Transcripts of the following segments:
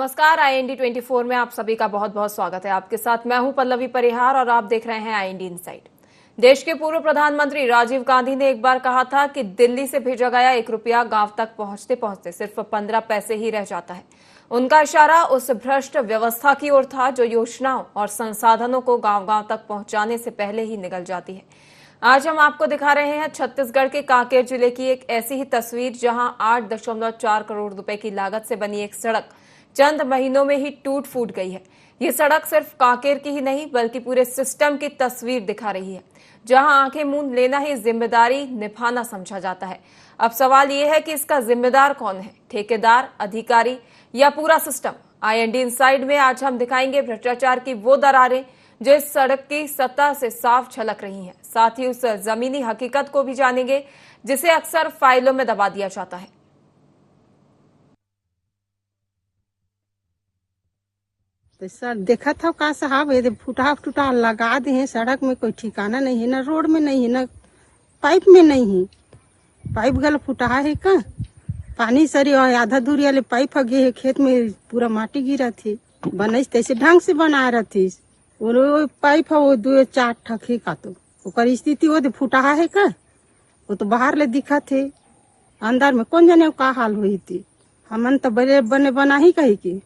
नमस्कार। IND 24 में आप सभी का बहुत बहुत स्वागत है। आपके साथ मैं हूं पल्लवी परिहार और आप देख रहे हैं IND इनसाइड। देश के पूर्व प्रधानमंत्री राजीव गांधी ने एक बार कहा था कि दिल्ली से भेजा गया 1 रुपया गांव तक पहुंचते पहुंचते सिर्फ 15 पैसे ही रह जाता है। उनका इशारा उस भ्रष्ट व्यवस्था की ओर था जो योजनाओं और संसाधनों को गांव गांव तक पहुंचाने से पहले ही निगल जाती है। आज हम आपको दिखा रहे हैं छत्तीसगढ़ के कांकेर जिले की एक ऐसी ही तस्वीर जहां 8.4 करोड़ रुपए की लागत से बनी एक सड़क चंद महीनों में ही टूट फूट गई है। ये सड़क सिर्फ कांकेर की ही नहीं बल्कि पूरे सिस्टम की तस्वीर दिखा रही है, जहां आंखें मूंद लेना ही जिम्मेदारी निभाना समझा जाता है। अब सवाल ये है कि इसका जिम्मेदार कौन है, ठेकेदार, अधिकारी या पूरा सिस्टम? IND इनसाइड में आज हम दिखाएंगे भ्रष्टाचार की वो दरारें जो इस सड़क की सतह से साफ झलक रही हैं। साथ ही उस जमीनी हकीकत को भी जानेंगे जिसे अक्सर फाइलों में दबा दिया जाता है। तो सर देखा था का साहब, ये फुटा फुटा लगा दे हैं। सड़क में कोई ठिकाना नहीं है, ना रोड में नहीं है, ना पाइप में नहीं है। पाइप गल फुटा है का पानी सरी और आधा दूरी वाले पाइप गे है। खेत में पूरा माटी गिरा थी, बनैस तैसे ढंग से बना रहा थी। वो पाइप है वो 2-4 ठक है का, तो ओकर स्थिति वो फुटा है का, वो तो बाहर ले दिखा थे, अंदर में कौन जाने का हाल हुई थी। हमन तो बड़े बने बना ही कही की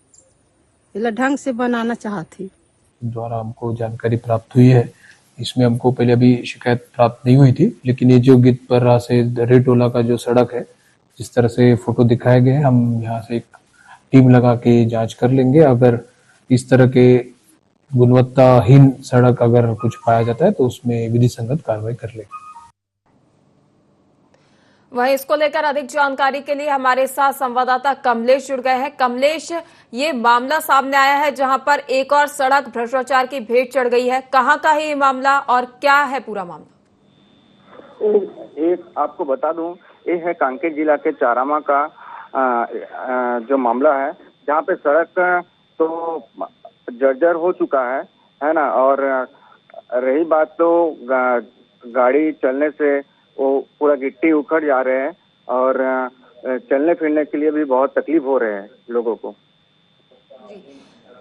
ढंग से बनाना चाहती। द्वारा हमको जानकारी प्राप्त हुई है। इसमें हमको पहले अभी शिकायत प्राप्त नहीं हुई थी, लेकिन ये जो गिद्धपर्रा से रेटोला का जो सड़क है, जिस तरह से फोटो दिखाए गए, हम यहाँ से एक टीम लगा के जांच कर लेंगे। अगर इस तरह के गुणवत्ताहीन सड़क अगर कुछ पाया जाता है तो उसमें विधि संगत कार्रवाई कर लेंगे। वहीं इसको लेकर अधिक जानकारी के लिए हमारे साथ संवाददाता कमलेश जुड़ गए हैं। कमलेश, ये मामला सामने आया है जहां पर एक और सड़क भ्रष्टाचार की भेंट चढ़ गई है। कहां का है ये मामला और क्या है पूरा मामला? एक आपको बता दूं, ये है कांकेर जिला के चारामा का जो मामला है, जहां पे सड़क तो जर्जर हो चुका है ना। और रही बात तो गाड़ी चलने से वो पूरा गिट्टी उखड़ जा रहे हैं और चलने फिरने के लिए भी बहुत तकलीफ हो रहे हैं लोगों को।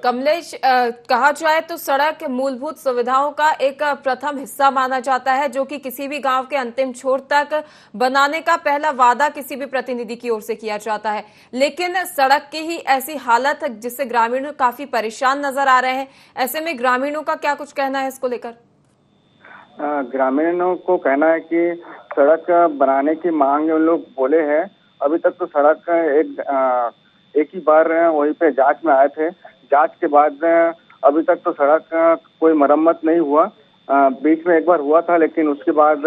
कमलेश, कहा जाए तो सड़क मूलभूत सुविधाओं का एक प्रथम हिस्सा माना जाता है, जो कि किसी भी गांव के अंतिम छोर तक बनाने का पहला वादा किसी भी प्रतिनिधि की ओर से किया जाता है। लेकिन सड़क की ही ऐसी हालत जिससे ग्रामीण काफी परेशान नजर आ रहे हैं। ऐसे में ग्रामीणों का क्या कुछ कहना है इसको लेकर? ग्रामीणों को कहना है कि सड़क बनाने की मांग उन लोग बोले हैं। अभी तक तो सड़क एक ही बार वहीं पे जांच में आए थे। जांच के बाद अभी तक तो सड़क कोई मरम्मत नहीं हुआ। बीच में एक बार हुआ था, लेकिन उसके बाद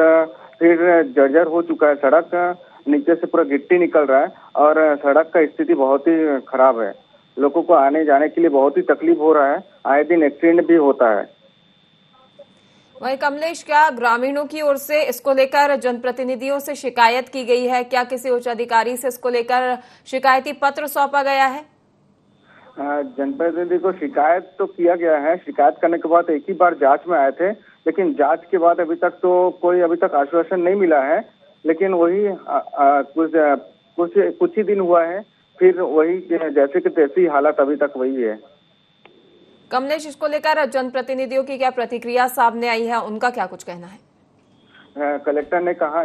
फिर जर्जर हो चुका है सड़क। नीचे से पूरा गिट्टी निकल रहा है और सड़क का स्थिति बहुत ही खराब है। लोगों को आने जाने के लिए बहुत ही तकलीफ हो रहा है। आए दिन एक्सीडेंट भी होता है। वहीं कमलेश, क्या ग्रामीणों की ओर से इसको लेकर जनप्रतिनिधियों से शिकायत की गई है? क्या किसी उच्च अधिकारी से इसको लेकर शिकायती पत्र सौंपा गया है? जनप्रतिनिधि को शिकायत तो किया गया है। शिकायत करने के बाद एक ही बार जांच में आए थे, लेकिन जांच के बाद अभी तक तो कोई आश्वासन नहीं मिला है। लेकिन वही कुछ ही दिन हुआ है, फिर वही जैसे कि तैसी हालत अभी तक वही है। कमलेश, इसको लेकर जनप्रतिनिधियों की क्या प्रतिक्रिया सामने आई है, उनका क्या कुछ कहना है? कलेक्टर ने कहा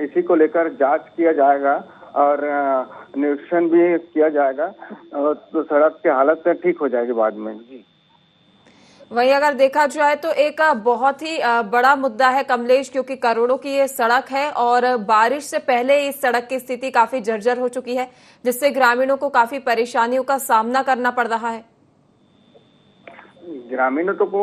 इसी को लेकर जांच किया जाएगा और निरीक्षण भी किया जाएगा और तो सड़क की हालत ठीक हो जाएगी बाद में। जी, वही अगर देखा जाए तो एक बहुत ही बड़ा मुद्दा है कमलेश, क्योंकि करोड़ों की ये सड़क है और बारिश से पहले इस सड़क की स्थिति काफी जर्जर हो चुकी है, जिससे ग्रामीणों को काफी परेशानियों का सामना करना पड़ रहा है। ग्रामीणों को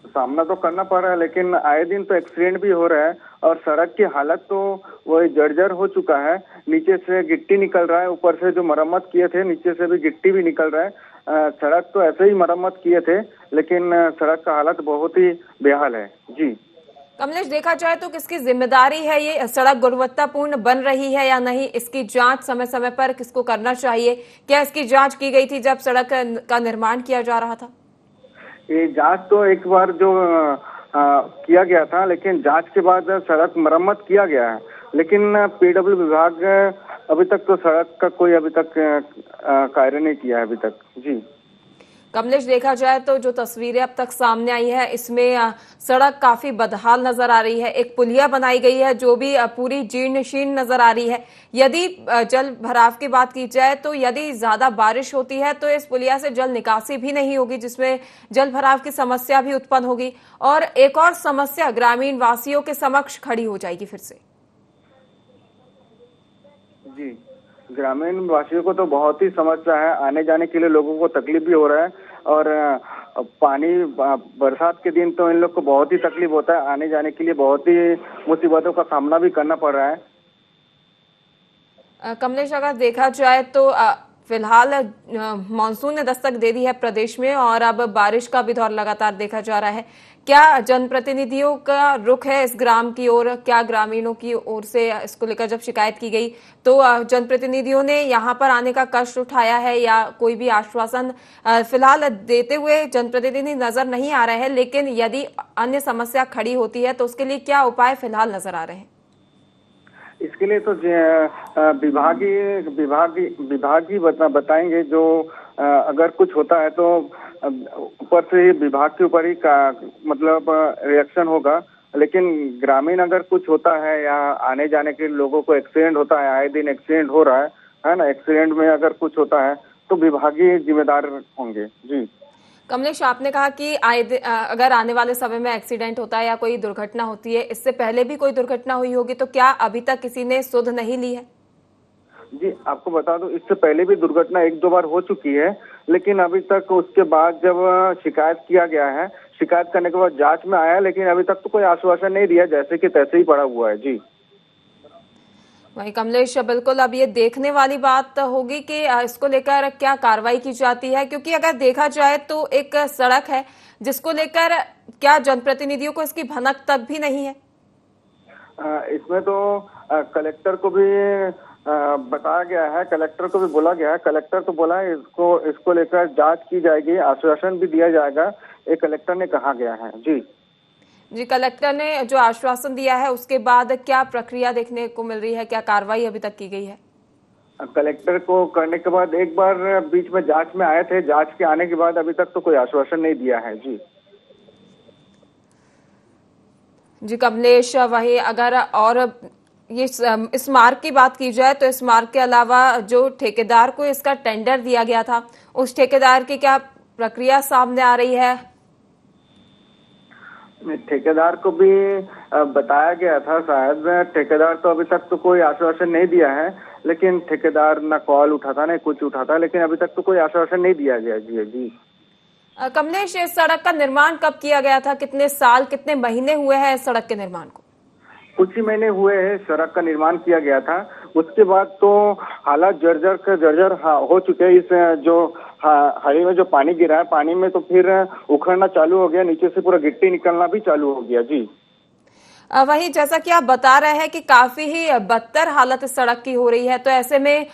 सामना तो करना पड़ रहा है, लेकिन आए दिन तो एक्सीडेंट भी हो रहा है और सड़क की हालत तो वही जर्जर हो चुका है। नीचे से गिट्टी निकल रहा है, ऊपर से जो मरम्मत किए थे नीचे से भी गिट्टी भी निकल रहा है। सड़क तो ऐसे ही मरम्मत किए थे, लेकिन सड़क का हालत बहुत ही बेहाल है। जी कमलेश, देखा जाए तो किसकी जिम्मेदारी है ये सड़क गुणवत्तापूर्ण बन रही है या नहीं? इसकी जांच समय समय पर किसको करना चाहिए? क्या इसकी जांच की गई थी जब सड़क का निर्माण किया जा रहा था? ये जांच तो एक बार जो किया गया था, लेकिन जांच के बाद सड़क मरम्मत किया गया है, लेकिन PW विभाग अभी तक तो सड़क का कोई अभी तक कार्य नहीं किया है अभी तक। जी कमलेश, देखा जाए तो जो तस्वीरें अब तक सामने आई है इसमें सड़क काफी बदहाल नजर आ रही है। एक पुलिया बनाई गई है जो भी पूरी जीर्ण शीर्ण नजर आ रही है। यदि जल भराव की बात की जाए तो यदि ज्यादा बारिश होती है तो इस पुलिया से जल निकासी भी नहीं होगी, जिसमें जल भराव की समस्या भी उत्पन्न होगी और एक और समस्या ग्रामीण वासियों के समक्ष खड़ी हो जाएगी फिर से। जी, ग्रामीण वासियों को तो बहुत ही समस्या है, आने जाने के लिए लोगों को तकलीफ भी हो रहा है और पानी बरसात के दिन तो इन लोग को बहुत ही तकलीफ होता है, आने जाने के लिए बहुत ही मुसीबतों का सामना भी करना पड़ रहा है। कमलेश, अगर देखा जाए तो फिलहाल मानसून ने दस्तक दे दी है प्रदेश में और अब बारिश का भी दौर लगातार देखा जा रहा है। क्या जनप्रतिनिधियों का रुख है इस ग्राम की ओर? क्या ग्रामीणों की ओर से इसको लेकर जब शिकायत की गई तो जनप्रतिनिधियों ने यहाँ पर आने का कष्ट उठाया है या कोई भी आश्वासन फिलहाल देते हुए जनप्रतिनिधि नजर नहीं आ रहे हैं, लेकिन यदि अन्य समस्या खड़ी होती है तो उसके लिए क्या उपाय फिलहाल नजर आ रहे हैं? इसके लिए तो विभाग ही बताएंगे। जो अगर कुछ होता है तो ऊपर से ही विभाग के ऊपर ही का मतलब रिएक्शन होगा, लेकिन ग्रामीण अगर कुछ होता है या आने जाने के लोगों को एक्सीडेंट होता है, आए दिन एक्सीडेंट हो रहा है ना, एक्सीडेंट में अगर कुछ होता है तो विभाग ही जिम्मेदार होंगे। जी कमलेश, आपने कहा कि अगर आने वाले समय में एक्सीडेंट होता है या कोई दुर्घटना होती है, इससे पहले भी कोई दुर्घटना हुई होगी, तो क्या अभी तक किसी ने सुध नहीं ली है? जी, आपको बता दूं, इससे पहले भी दुर्घटना 1-2 बार हो चुकी है, लेकिन अभी तक उसके बाद जब शिकायत किया गया है, शिकायत करने के बाद जांच में आया, लेकिन अभी तक तो कोई आश्वासन नहीं दिया, जैसे कि तैसे ही पड़ा हुआ है। जी वही कमलेश, बिल्कुल अब ये देखने वाली बात होगी कि इसको लेकर क्या कार्रवाई की जाती है, क्योंकि अगर देखा जाए तो एक सड़क है जिसको लेकर क्या जनप्रतिनिधियों को इसकी भनक तक भी नहीं है। इसमें तो कलेक्टर को भी बताया गया है, कलेक्टर को भी बोला गया है, कलेक्टर तो बोला है इसको लेकर जांच की जाएगी, आश्वासन भी दिया जाएगा, ये कलेक्टर ने कहा गया है। जी, कलेक्टर ने जो आश्वासन दिया है उसके बाद क्या प्रक्रिया देखने को मिल रही है, क्या कार्रवाई अभी तक की गई है? कलेक्टर को करने के बाद एक बार बीच में जांच में आए थे, जांच के आने के बाद अभी तक तो कोई आश्वासन नहीं दिया है। जी कमलेश, वही अगर और ये इस मार्ग की बात की जाए तो इस मार्ग के अलावा जो ठेकेदार को इसका टेंडर दिया गया था, उस ठेकेदार की क्या प्रक्रिया सामने आ रही है? ठेकेदार को भी बताया गया था, शायद ठेकेदार तो अभी तक तो कोई आश्वासन नहीं दिया है, लेकिन ठेकेदार ना कॉल उठाता ना कुछ उठाता, लेकिन अभी तक तो कोई आश्वासन नहीं दिया गया। जी कमलेश, इस सड़क का निर्माण कब किया गया था? कितने साल, कितने महीने हुए हैं इस सड़क के निर्माण को? कुछ ही महीने हुए हैं सड़क का निर्माण किया गया था, उसके बाद तो हालात जर्जर हो चुके हैं। इस जो हाईवे में जो पानी गिरा है, पानी में तो फिर उखड़ना चालू हो गया, नीचे से पूरा गिट्टी निकलना भी चालू हो गया। जी वही जैसा कि आप बता रहे हैं कि काफी ही बदतर हालत इस सड़क की हो रही है, तो ऐसे में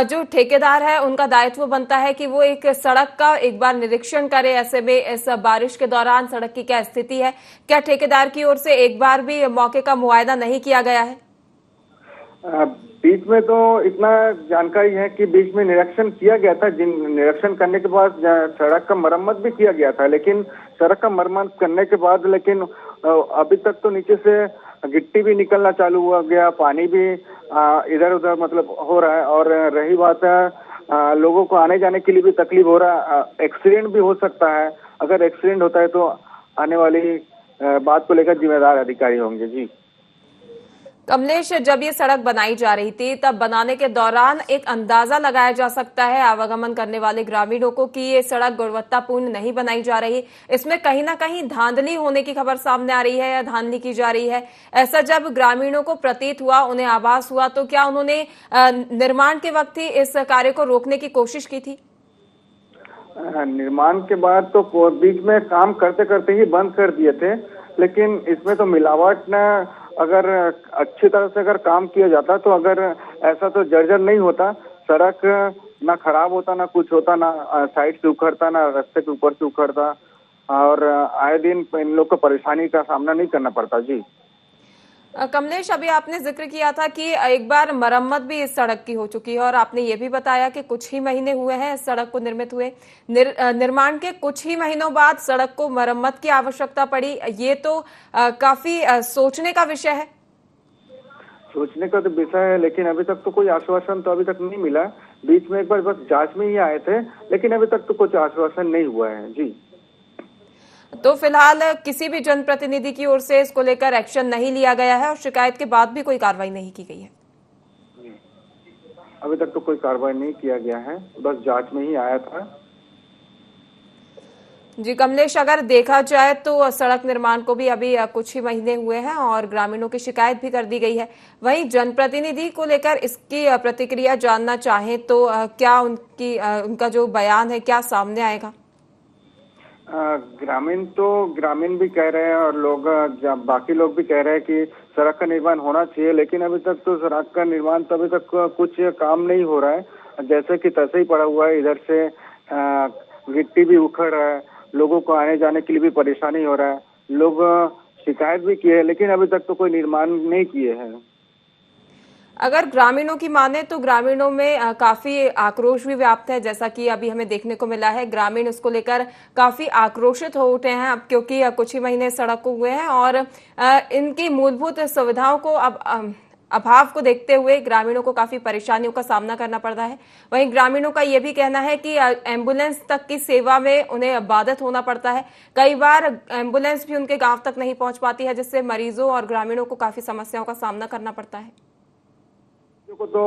जो ठेकेदार है उनका दायित्व बनता है कि वो एक सड़क का एक बार निरीक्षण करे। ऐसे में इस बारिश के दौरान सड़क की क्या स्थिति है, क्या ठेकेदार की ओर से एक बार भी मौके का मुआयना नहीं किया गया है? बीच में तो इतना जानकारी है कि बीच में निरीक्षण किया गया था, निरीक्षण करने के बाद सड़क का मरम्मत भी किया गया था, लेकिन सड़क का मरम्मत करने के बाद लेकिन अभी तक तो नीचे से गिट्टी भी निकलना चालू हुआ गया, पानी भी इधर उधर मतलब हो रहा है। और रही बात लोगों को आने जाने के लिए भी तकलीफ हो रहा है, एक्सीडेंट भी हो सकता है। अगर एक्सीडेंट होता है तो आने वाली बात को लेकर जिम्मेदार अधिकारी होंगे। जी कमलेश, जब ये सड़क बनाई जा रही थी तब बनाने के दौरान एक अंदाजा लगाया जा सकता है आवागमन करने वाले ग्रामीणों को कि ये सड़क गुणवत्तापूर्ण नहीं बनाई जा रही, इसमें कहीं ना कहीं धांधली होने की खबर सामने आ रही है या धांधली की जा रही है। ऐसा जब ग्रामीणों को प्रतीत हुआ, उन्हें आभास हुआ, तो क्या उन्होंने निर्माण के वक्त ही इस कार्य को रोकने की कोशिश की थी? निर्माण के बाद तो बीच में काम करते करते ही बंद कर दिए थे, लेकिन इसमें तो मिलावट न अगर अच्छी तरह से अगर काम किया जाता तो अगर ऐसा तो जर्जर नहीं होता, सड़क ना खराब होता, ना कुछ होता, ना साइड से उखड़ता, ना रास्ते के ऊपर से उखड़ता, और आए दिन इन लोग को परेशानी का सामना नहीं करना पड़ता। जी कमलेश, अभी आपने जिक्र किया था कि एक बार मरम्मत भी इस सड़क की हो चुकी है और आपने ये भी बताया कि कुछ ही महीने हुए हैं इस सड़क को निर्मित हुए। निर्माण के कुछ ही महीनों बाद सड़क को मरम्मत की आवश्यकता पड़ी। ये तो काफी सोचने का विषय है। सोचने का तो विषय है, लेकिन अभी तक तो कोई आश्वासन तो अभी तक नहीं मिला। बीच में एक बार बस जांच में ही आए थे, लेकिन अभी तक तो कुछ आश्वासन नहीं हुआ है जी। तो फिलहाल किसी भी जनप्रतिनिधि की ओर से इसको लेकर एक्शन नहीं लिया गया है और शिकायत के बाद भी कोई कार्रवाई नहीं की गई है। अभी तक तो कोई कार्रवाई नहीं किया गया है, बस जांच में ही आया था। जी कमलेश, अगर देखा जाए तो सड़क निर्माण को भी अभी कुछ ही महीने हुए हैं और ग्रामीणों की शिकायत भी कर दी गई है। वहीं जनप्रतिनिधि को लेकर इसकी प्रतिक्रिया जानना चाहें तो क्या उनका जो बयान है क्या सामने आएगा? ग्रामीण भी कह रहे हैं और बाकी लोग भी कह रहे हैं कि सड़क का निर्माण होना चाहिए, लेकिन अभी तक तो सड़क का निर्माण तो अभी तक कुछ काम नहीं हो रहा है। जैसे कि तैसे ही पड़ा हुआ है। इधर से गिट्टी भी उखड़ रहा है, लोगों को आने जाने के लिए भी परेशानी हो रहा है। लोग शिकायत भी किए हैं, लेकिन अभी तक तो कोई निर्माण नहीं किए हैं। अगर ग्रामीणों की माने तो ग्रामीणों में काफी आक्रोश भी व्याप्त है, जैसा कि अभी हमें देखने को मिला है। ग्रामीण इसको लेकर काफी आक्रोशित हो उठे हैं अब, क्योंकि कुछ ही महीने सड़क को हुए हैं और इनकी मूलभूत सुविधाओं को अब अभाव को देखते हुए ग्रामीणों को काफी परेशानियों का सामना करना पड़ रहा है। वहीं ग्रामीणों का यह भी कहना है कि एम्बुलेंस तक की सेवा में उन्हें बाधित होना पड़ता है। कई बार एम्बुलेंस भी उनके गांव तक नहीं पहुंच पाती है, जिससे मरीजों और ग्रामीणों को काफी समस्याओं का सामना करना पड़ता है। को तो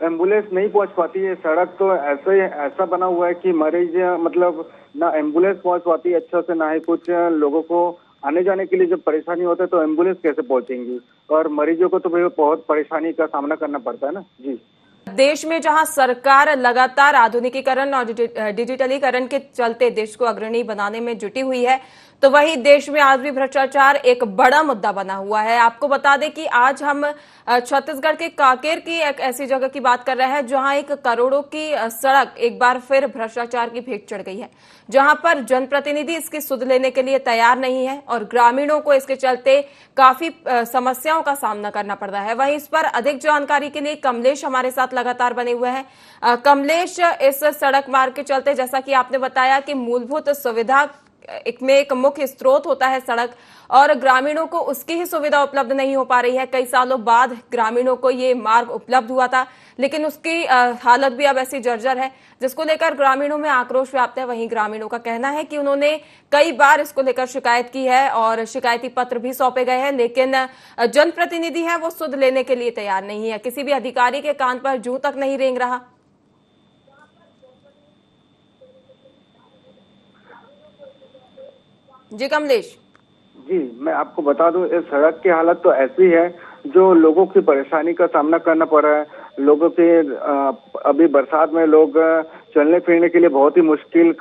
एम्बुलेंस नहीं पहुंच पाती है। सड़क तो ऐसा बना हुआ है कि मरीज मतलब ना एम्बुलेंस पहुंच पाती है अच्छा से, ना ही कुछ लोगों को आने जाने के लिए जब परेशानी होता है तो एम्बुलेंस कैसे पहुंचेंगी, और मरीजों को तो बहुत परेशानी का सामना करना पड़ता है ना जी। देश में जहां सरकार लगातार आधुनिकीकरण और डिजिटलीकरण के चलते देश को अग्रणी बनाने में जुटी हुई है, तो वहीं देश में आज भी भ्रष्टाचार एक बड़ा मुद्दा बना हुआ है। आपको बता दें कि आज हम छत्तीसगढ़ के कांकेर की एक ऐसी जगह की बात कर रहे हैं जहां एक करोड़ों की सड़क एक बार फिर भ्रष्टाचार की भेंट चढ़ गई है, जहां पर जनप्रतिनिधि इसकी सुध लेने के लिए तैयार नहीं है और ग्रामीणों को इसके चलते काफी समस्याओं का सामना करना पड़ रहा है। वहीं इस पर अधिक जानकारी के लिए कमलेश हमारे साथ लगातार बने हुए हैं। कमलेश, इस सड़क मार्ग के चलते जैसा कि आपने बताया कि मूलभूत सुविधा एक मुख्य स्रोत होता है सड़क, और ग्रामीणों को उसकी ही सुविधा उपलब्ध नहीं हो पा रही है। कई सालों बाद ग्रामीणों को ये मार्ग उपलब्ध हुआ था, लेकिन उसकी हालत भी अब ऐसी जर्जर है जिसको लेकर ग्रामीणों में आक्रोश व्याप्त है। वहीं ग्रामीणों का कहना है कि उन्होंने कई बार इसको लेकर शिकायत की है और शिकायती पत्र भी सौंपे गए हैं, लेकिन जनप्रतिनिधि है वो सुध लेने के लिए तैयार नहीं है। किसी भी अधिकारी के कान पर जूं तक नहीं रेंग रहा। जी कमलेश। जी, मैं आपको बता दूं, इस सड़क की हालत तो ऐसी है जो लोगों की परेशानी का सामना करना पड़ रहा है। लोगों के अभी बरसात में लोग चलने फिरने के लिए बहुत ही मुश्किल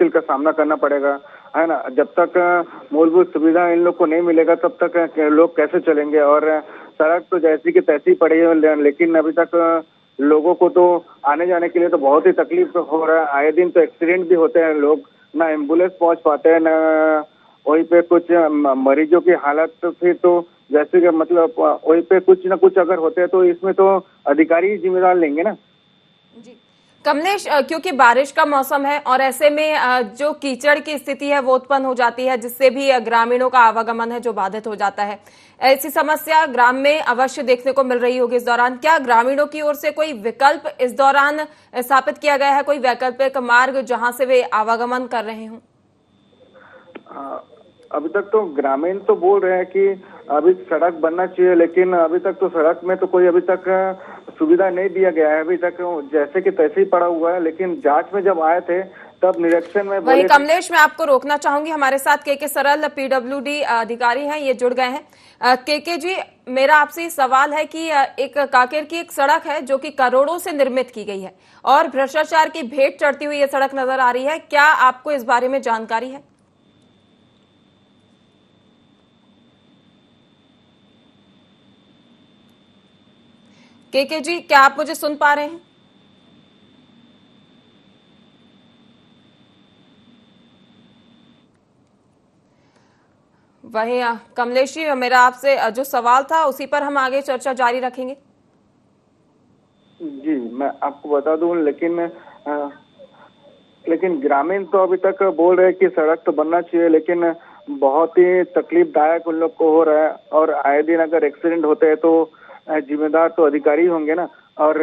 का सामना करना पड़ेगा, है ना। जब तक मूलभूत सुविधा इन लोग को नहीं मिलेगा तब तक लोग कैसे चलेंगे। और सड़क तो जैसी की तैसी पड़ी है, लेकिन अभी तक लोगों को तो आने जाने के लिए तो बहुत ही तकलीफ हो रहा है। आए दिन तो एक्सीडेंट भी होते हैं, लोग ना एम्बुलेंस पहुंच पाते हैं, ना वहीं पे कुछ मरीजों की हालत तो फिर तो जैसे कि मतलब वहीं पे कुछ ना कुछ अगर होते हैं तो इसमें तो अधिकारी ही जिम्मेदार लेंगे ना जी कमलेश, क्योंकि बारिश का मौसम है और ऐसे में जो कीचड़ की स्थिति है वो उत्पन्न हो जाती है, जिससे भी ग्रामीणों का आवागमन है जो बाधित हो जाता है। ऐसी समस्या ग्राम में अवश्य देखने को मिल रही होगी इस दौरान। क्या ग्रामीणों की ओर से कोई विकल्प इस दौरान स्थापित किया गया है, कोई वैकल्पिक मार्ग जहां से वे आवागमन कर रहे हों? अभी तक तो ग्रामीण तो बोल रहे हैं कि अभी सड़क बनना चाहिए, लेकिन अभी तक तो सड़क में तो कोई अभी तक सुविधा नहीं दिया गया है। अभी तक जैसे कि तैसे ही पड़ा हुआ है, लेकिन जांच में जब आए थे तब निरीक्षण में वही कमलेश, मैं आपको रोकना चाहूंगी। हमारे साथ के सरल पीडब्ल्यूडी अधिकारी हैं, ये जुड़ गए हैं। के जी, मेरा आपसे सवाल है कि एक कांकेर की एक सड़क है जो कि करोड़ों से निर्मित की गई है और भ्रष्टाचार की भेंट चढ़ती हुई ये सड़क नजर आ रही है। क्या आपको इस बारे में जानकारी है? के जी, क्या आप मुझे सुन पा रहे हैं? वहीं कमलेश जी, मेरा आपसे जो सवाल था उसी पर हम आगे चर्चा जारी रखेंगे। जी, मैं आपको बता दूं, लेकिन ग्रामीण तो अभी तक बोल रहे हैं कि सड़क तो बनना चाहिए, लेकिन बहुत ही तकलीफदायक उन लोग को हो रहा है। और आए दिन अगर एक्सीडेंट होते हैं तो जिम्मेदार तो अधिकारी होंगे ना। और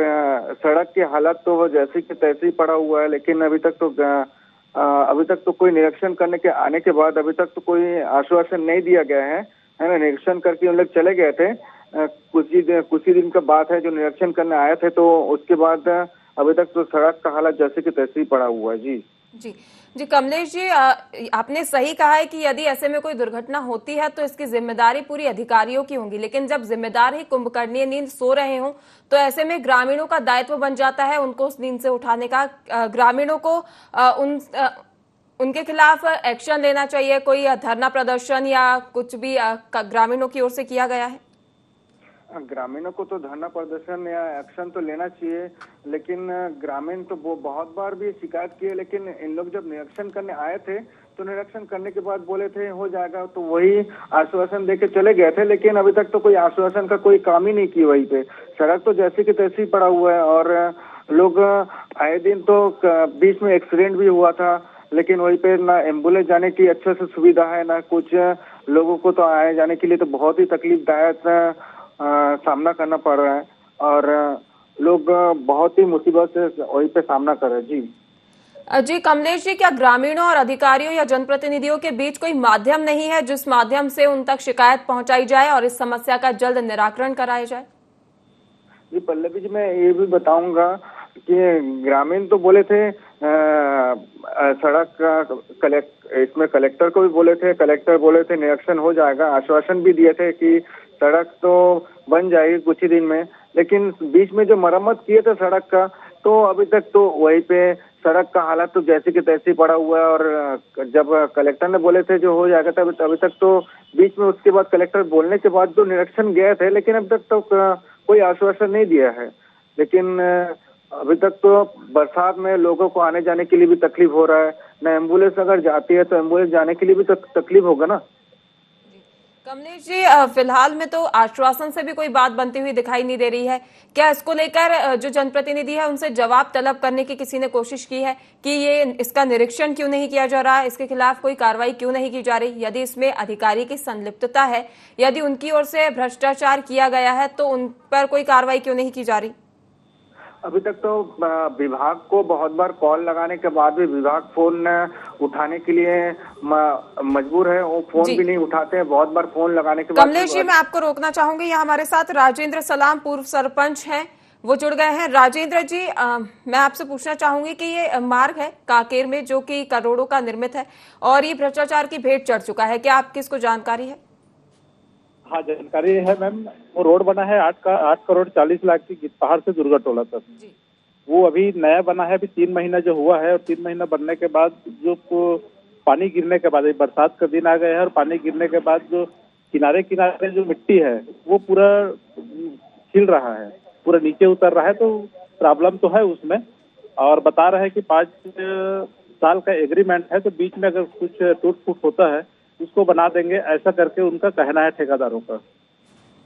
सड़क की हालत तो वो जैसी कि तैसी ही पड़ा हुआ है। लेकिन अभी तक तो कोई निरीक्षण करने के आने के बाद अभी तक तो कोई आश्वासन नहीं दिया गया है ना। निरीक्षण करके उन लोग चले गए थे। कुछ ही दिन का बात है जो निरीक्षण करने आए थे, तो उसके बाद अभी तक तो सड़क का हालत जैसे कि तैसे ही पड़ा हुआ है। जी जी जी, कमलेश जी, आपने सही कहा है कि यदि ऐसे में कोई दुर्घटना होती है तो इसकी जिम्मेदारी पूरी अधिकारियों की होगी, लेकिन जब जिम्मेदार ही कुंभकर्णीय नींद सो रहे हों तो ऐसे में ग्रामीणों का दायित्व बन जाता है उनको उस नींद से उठाने का। ग्रामीणों को उनके खिलाफ एक्शन लेना चाहिए। कोई धरना प्रदर्शन या कुछ भी ग्रामीणों की ओर से किया गया है? ग्रामीणों को तो धरना प्रदर्शन या एक्शन तो लेना चाहिए, लेकिन ग्रामीण तो वो बहुत बार भी शिकायत किए। लेकिन इन लोग जब निरीक्षण करने आए थे तो निरीक्षण करने के बाद बोले थे हो जाएगा, तो वही आश्वासन देके चले गए थे। लेकिन अभी तक तो कोई आश्वासन का कोई काम ही नहीं की वहीं पे। सड़क तो जैसे कि तैसे ही पड़ा हुआ है। और लोग आए दिन तो बीच में एक्सीडेंट भी हुआ था, लेकिन वहीं पे ना एम्बुलेंस जाने की अच्छे से सुविधा है, ना कुछ। लोगों को तो आए जाने के लिए तो बहुत ही तकलीफदायक सामना करना पड़ रहा है। और लोग बहुत ही मुसीबत से वहीं पे सामना कर रहे हैं। जी जी कमलेश जी, क्या ग्रामीणों और अधिकारियों या जनप्रतिनिधियों के बीच कोई माध्यम नहीं है जिस माध्यम से उन तक शिकायत पहुंचाई जाए और इस समस्या का जल्द निराकरण कराया जाए? जी पल्लवी जी, मैं ये भी बताऊंगा कि ग्रामीण तो बोले थे सड़क इसमें कलेक्टर को भी बोले थे। कलेक्टर बोले थे निरीक्षण हो जाएगा, आश्वासन भी दिए थे कि सड़क तो बन जाएगी कुछ ही दिन में। लेकिन बीच में जो मरम्मत किए थे सड़क का, तो अभी तक तो वहीं पे सड़क का हालत तो जैसे कि तैसे ही पड़ा हुआ है। और जब कलेक्टर ने बोले थे जो हो जाएगा, तब अभी तक तो बीच में उसके बाद कलेक्टर बोलने के बाद तो निरीक्षण गए थे, लेकिन अभी तक तो कोई आश्वासन नहीं दिया है। लेकिन अभी तक तो बरसात में लोगों को आने जाने के लिए भी तकलीफ हो रहा है ना। एम्बुलेंस अगर जाती है तो एम्बुलेंस जाने के लिए भी तकलीफ होगा ना। कमलेश जी, फिलहाल में तो आश्वासन से भी कोई बात बनती हुई दिखाई नहीं दे रही है। क्या इसको लेकर जो जनप्रतिनिधि है उनसे जवाब तलब करने की किसी ने कोशिश की है कि ये इसका निरीक्षण क्यों नहीं किया जा रहा, इसके खिलाफ कोई कार्रवाई क्यों नहीं की जा रही? यदि इसमें अधिकारी की संलिप्तता है, यदि उनकी ओर से भ्रष्टाचार किया गया है, तो उन पर कोई कार्रवाई क्यों नहीं की जा रही? अभी तक तो विभाग को बहुत बार कॉल लगाने के बाद भी विभाग फोन उठाने के लिए मजबूर है। वो फोन भी नहीं उठाते हैं। बहुत बार फोन लगाने के बाद। कमलेश जी, मैं आपको रोकना चाहूंगी। यहाँ हमारे साथ राजेंद्र सलाम, पूर्व सरपंच हैं, वो जुड़ गए हैं। राजेंद्र जी, मैं आपसे पूछना चाहूंगी कि ये मार्ग है कांकेर में जो कि करोड़ों का निर्मित है और ये भ्रष्टाचार की भेंट चढ़ चुका है, क्या आपकी इसको जानकारी है? हाँ, जानकारी है मैम। वो रोड बना है 8 करोड़ 40 लाख की पहाड़ से दुर्गा टोला तक। वो अभी नया बना है, अभी 3 महीना जो हुआ है। और 3 महीना बनने के बाद जो पानी गिरने के बाद, बरसात का दिन आ गया है और पानी गिरने के बाद जो किनारे किनारे जो मिट्टी है वो पूरा छिल रहा है, पूरा नीचे उतर रहा है। तो प्रॉब्लम तो है उसमें। और बता रहे हैं कि 5 साल का एग्रीमेंट है, तो बीच में अगर कुछ टूट फूट होता है उसको बना देंगे, ऐसा करके उनका कहना है ठेकेदारों का।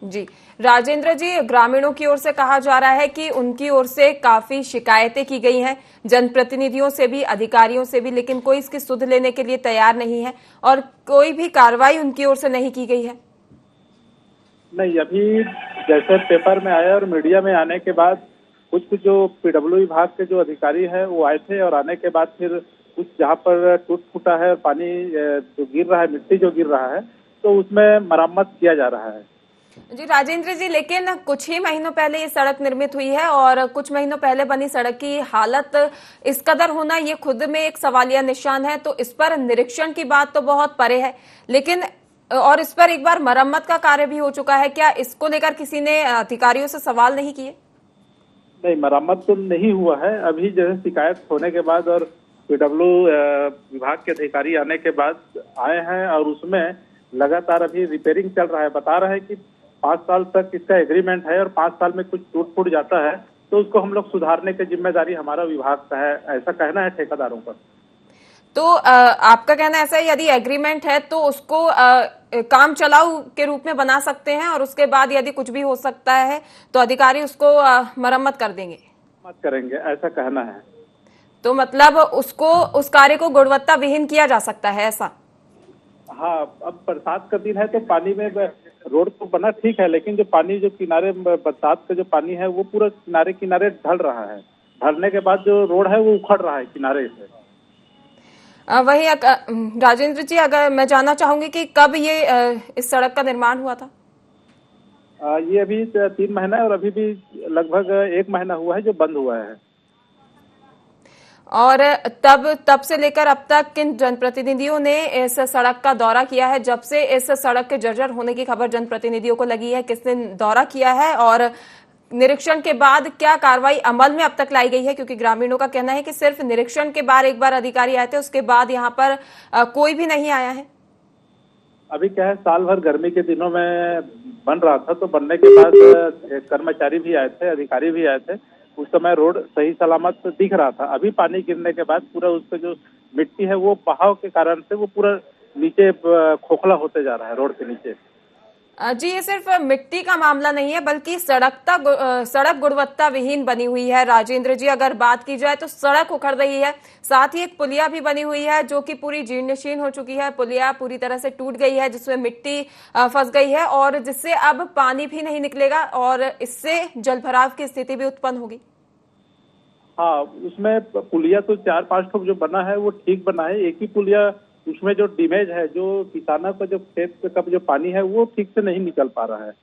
जी राजेंद्र जी, ग्रामीणों की ओर से कहा जा रहा है कि उनकी ओर से काफी शिकायतें की गई हैं, जनप्रतिनिधियों से भी, अधिकारियों से भी, लेकिन कोई इसकी सुध लेने के लिए तैयार नहीं है और कोई भी कार्रवाई उनकी ओर से नहीं की गई है। नहीं, अभी जैसे पेपर में आया और मीडिया में आने के बाद कुछ जो पीडब्ल्यू विभाग के जो अधिकारी है वो आए थे। और आने के बाद फिर कुछ जहाँ पर टूट फूटा है और पानी जो गिर रहा है, मिट्टी जो गिर रहा है, तो उसमें मरम्मत किया जा रहा है। जी राजेंद्र जी, लेकिन कुछ ही महीनों पहले ये सड़क निर्मित हुई है और कुछ महीनों पहले बनी सड़क की हालत इस कदर होना ये खुद में एक सवालिया निशान है। तो इस पर निरीक्षण की बात तो बहुत परे है, लेकिन और इस पर एक बार मरम्मत का कार्य भी हो चुका है। क्या इसको लेकर किसी ने अधिकारियों से सवाल नहीं किए? नहीं, मरम्मत तो नहीं हुआ है। अभी जैसे शिकायत होने के बाद और पीडब्ल्यू विभाग के अधिकारी आने के बाद आए हैं और उसमें लगातार अभी रिपेयरिंग चल रहा है। बता रहे हैं कि 5 साल तक इसका एग्रीमेंट है और 5 साल में कुछ टूट फूट जाता है तो उसको हम लोग सुधारने की जिम्मेदारी हमारा विभाग का है, ऐसा कहना है ठेकेदारों का। तो आपका कहना ऐसा है, यदि एग्रीमेंट है तो उसको काम चलाऊ के रूप में बना सकते हैं और उसके बाद यदि कुछ भी हो सकता है तो अधिकारी उसको मरम्मत कर देंगे, मत करेंगे, ऐसा कहना है। तो मतलब उसको उस कार्य को गुणवत्ता विहीन किया जा सकता है, ऐसा? हाँ, अब बरसात का दिन है तो पानी में रोड तो बना ठीक है, लेकिन जो पानी जो किनारे बरसात का जो पानी है वो पूरा किनारे किनारे ढल रहा है। ढलने के बाद जो रोड है वो उखड़ रहा है किनारे से। वही राजेंद्र जी, अगर मैं जानना चाहूंगी कि कब ये इस सड़क का निर्माण हुआ था? ये अभी 3 महीना है और अभी भी लगभग 1 महीना हुआ है जो बंद हुआ है। और तब से लेकर अब तक किन जनप्रतिनिधियों ने इस सड़क का दौरा किया है? जब से इस सड़क के जर्जर होने की खबर जनप्रतिनिधियों को लगी है, किसने दौरा किया है और निरीक्षण के बाद क्या कार्रवाई अमल में अब तक लाई गई है? क्योंकि ग्रामीणों का कहना है कि सिर्फ निरीक्षण के बाद एक बार अधिकारी आए थे, उसके बाद यहाँ पर कोई भी नहीं आया है। अभी क्या है, साल भर गर्मी के दिनों में बन रहा था, तो बनने के बाद कर्मचारी भी आए थे, अधिकारी भी आए थे। उस समय रोड सही सलामत दिख रहा था। अभी पानी गिरने के बाद पूरा उसका जो मिट्टी है वो बहाव के कारण से वो पूरा नीचे खोखला होते जा रहा है रोड के नीचे। जी, ये सिर्फ मिट्टी का मामला नहीं है बल्कि सड़क गुणवत्ता विहीन बनी हुई है। राजेंद्र जी, अगर बात की जाए तो सड़क उखड़ रही है, साथ ही एक पुलिया भी बनी हुई है जो कि पूरी जीर्ण हो चुकी है। पुलिया पूरी तरह से टूट गई है जिसमें मिट्टी फंस गई है और जिससे अब पानी भी नहीं निकलेगा और इससे जलभराव की स्थिति भी उत्पन्न होगी। हाँ, उसमें पुलिया तो 4-5 ठोक जो बना है वो ठीक बना है। एक ही पुलिया, उसमें जो डैमेज है, जो किसानों का जो खेत का जो पानी है वो ठीक से नहीं निकल पा रहा है।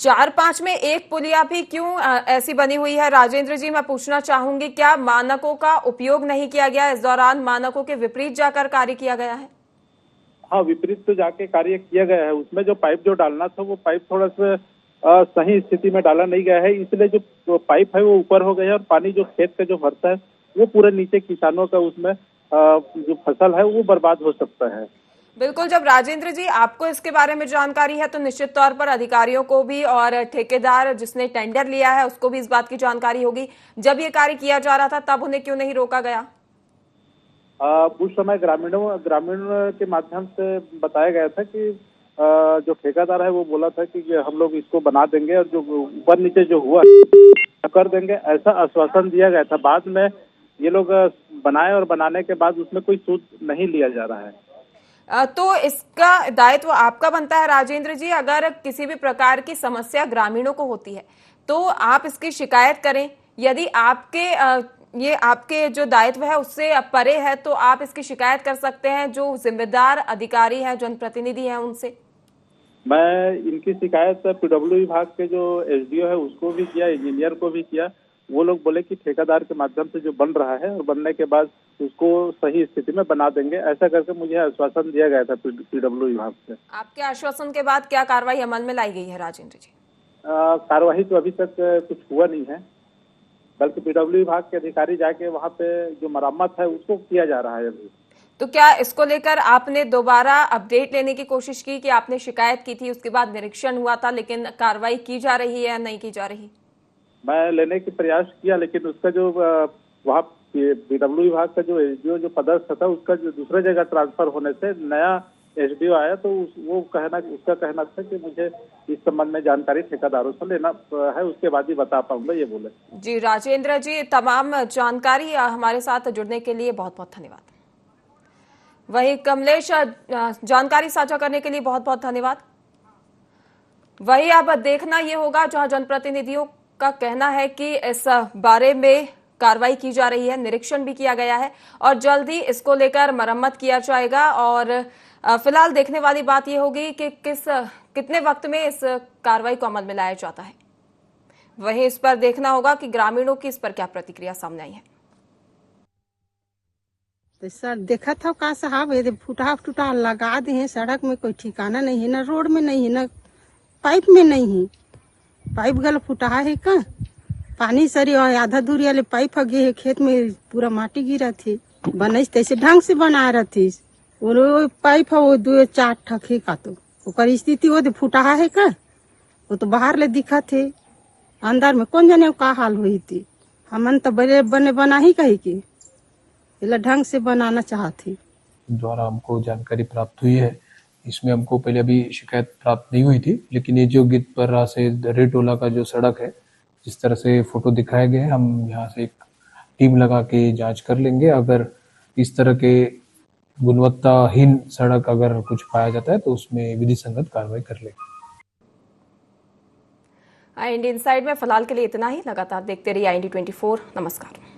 4-5 में एक पुलिया भी क्यों ऐसी बनी हुई है? राजेंद्र जी, मैं पूछना चाहूंगी, क्या मानकों का उपयोग नहीं किया गया? इस दौरान मानकों के विपरीत जाकर कार्य किया गया है? हाँ, विपरीत तो जाके कार्य किया गया है। उसमें जो पाइप जो डालना था वो पाइप थोड़ा सा सही स्थिति में डाला नहीं गया है, इसलिए जो पाइप है वो ऊपर हो गया है और पानी जो खेत का जो भरता है वो पूरे नीचे किसानों का उसमें जो फसल है वो बर्बाद हो सकता है। बिल्कुल। जब राजेंद्र जी आपको इसके बारे में जानकारी है तो निश्चित तौर पर अधिकारियों को भी और ठेकेदार जिसने टेंडर लिया है उसको भी इस बात की जानकारी होगी। जब ये कार्य किया जा रहा था तब उन्हें क्यों नहीं रोका गया? उस समय ग्रामीण के माध्यम से बताया गया था कि जो ठेकेदार है वो बोला था कि हम लोग इसको बना देंगे और जो ऊपर नीचे जो हुआ कर देंगे, ऐसा आश्वासन दिया गया था। बाद में ये लोग बनाए और बनाने के बाद उसमें कोई सूद नहीं लिया जा रहा है। तो इसका दायित्व आपका बनता है राजेंद्र जी। अगर किसी भी प्रकार की समस्या ग्रामीणों को होती है तो आप इसकी शिकायत करें। यदि ये आपके जो दायित्व है उससे परे है तो आप इसकी शिकायत कर सकते हैं जो जिम्मेदार अधिकारी हैं, जनप्रतिनिधि हैं, उनसे। मैं इनकी शिकायत पीडब्ल्यू विभाग के जो एसडीओ है उसको भी किया, इंजीनियर को भी किया। वो लोग बोले कि ठेकेदार के माध्यम से जो बन रहा है और बनने के बाद उसको सही स्थिति में बना देंगे, ऐसा करके मुझे आश्वासन दिया गया था पीडब्ल्यू विभाग से। आपके आश्वासन के बाद क्या कार्रवाई अमल में लाई गई है राजेंद्र जी? कार्रवाई तो अभी तक कुछ हुआ नहीं है, बल्कि पीडब्ल्यू विभाग के अधिकारी जाके वहाँ पे जो मरम्मत है उसको किया जा रहा है अभी। तो क्या इसको लेकर आपने दोबारा अपडेट लेने की कोशिश की कि आपने शिकायत की थी, उसके बाद निरीक्षण हुआ था, लेकिन कार्रवाई की जा रही है या नहीं की जा रही? मैं लेने की प्रयास किया, लेकिन उसका जो वहाँ पीडब्ल्यू विभाग का जो एसडीओ जो पदस्थ था उसका जो दूसरे जगह ट्रांसफर होने से नया एसडीओ आया, तो उसका कहना था कि मुझे इस संबंध में जानकारी ठेकेदारों से लेना है, उसके बाद ही बता पाऊंगा, ये बोले। जी राजेंद्र जी, तमाम जानकारी हमारे साथ जुड़ने के लिए बहुत बहुत धन्यवाद। वही कमलेश, जानकारी साझा करने के लिए बहुत बहुत धन्यवाद। वही अब देखना ये होगा, जहां जनप्रतिनिधियों का कहना है कि इस बारे में कार्रवाई की जा रही है, निरीक्षण भी किया गया है और जल्द ही इसको लेकर मरम्मत किया जाएगा। और फिलहाल देखने वाली बात यह होगी कि कितने वक्त में इस कार्रवाई को अमल में लाया जाता है। वहीं इस पर देखना होगा कि ग्रामीणों की इस पर क्या प्रतिक्रिया सामने आई है। तो सर देखा था का साहब, ये फुटा लगा दे हैं, सड़क में कोई ठिकाना नहीं है, ना रोड में नहीं है, ना पाइप में नहीं है। पाइप गल फुटा है का पानी सरी और आधा दूरी वाले पाइप गे है, खेत में पूरा माटी गिरा थी, बने तैसे ढंग से बना रहा थी। वो पाइप है वो 2-4 ठक है का, तो ओकर स्थिति वो फुटा है का, वो तो बाहर ले दिखा थे, अंदर में कौन जाने का हाल हुई थी। हमन तो बने बना ही कही की इला ढंग से बनाना चाहती। द्वारा हमको जानकारी प्राप्त हुई है। इसमें हमको पहले अभी शिकायत प्राप्त नहीं हुई थी, लेकिन ये जो गिद्धपर्रा से रेटोला का जो सड़क है, जिस तरह से फोटो दिखाए गए, हम यहाँ से एक टीम लगा के जांच कर लेंगे। अगर इस तरह के गुणवत्ताहीन सड़क अगर कुछ पाया जाता है तो उसमें विधि संगत कार्रवाई कर लेंगे। इंडियन साइड में फिलहाल के लिए इतना ही। लगातार देखते रहिए IND24। नमस्कार।